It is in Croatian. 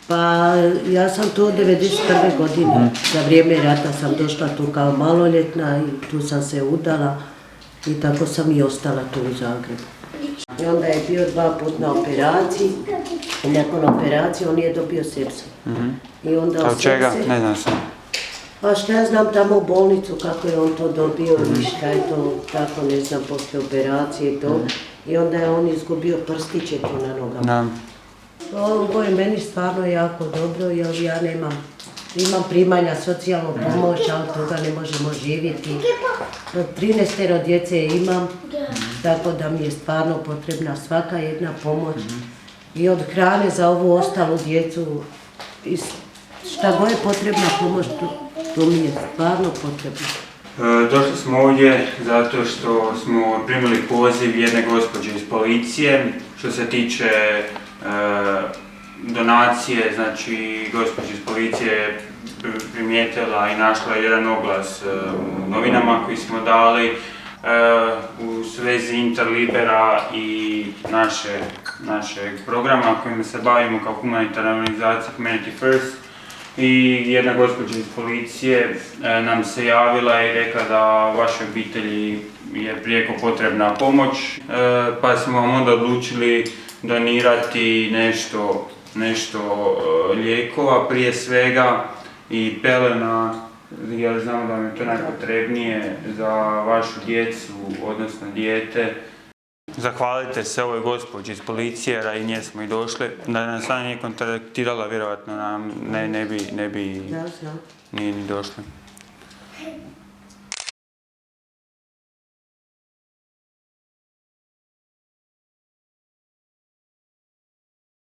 Pa ja sam tu od 1991. godine, za vrijeme rata sam došla tu kao maloljetna i tu sam se udala i tako sam i ostala tu u Zagrebu. I onda je bio 2 puta na operaciji i nakon operacije on je dobio sepsu. I onda od čega? Ne znam sam. Pa šta ja znam tamo u bolnicu kako je on to dobio i šta je to tako ne znam poslije operacije i to. I onda je on izgubio prstiće tu na nogama. Ovo je meni stvarno jako dobro jer ja imam primanja socijalnu pomoć, ali toga ne možemo živjeti. 13 djece imam, tako da mi je stvarno potrebna svaka jedna pomoć. I od hrane za ovu ostalu djecu, šta god je potrebna pomoć, to mi je stvarno potrebno. Došli smo ovdje zato što smo primili poziv jedne gospođe iz policije. Što se tiče donacije, znači gospođa iz policije je primijetila i našla jedan oglas u novinama koji smo dali u svezi Interlibera i našeg programa kojim se bavimo kao humanitarna organizacija Humanity First. I jedna gospođa iz policije nam se javila i rekla da vašoj obitelji je prijeko potrebna pomoć, pa smo vam onda odlučili donirati nešto lijekova prije svega i pelena, jer znamo da vam je to najpotrebnije za vašu djecu, odnosno dijete. Zahvalite se ovoj gospođi iz policije, jer i nje smo i došli. Da nas sada nije kontaktirala, vjerojatno nam ne bi ni došli.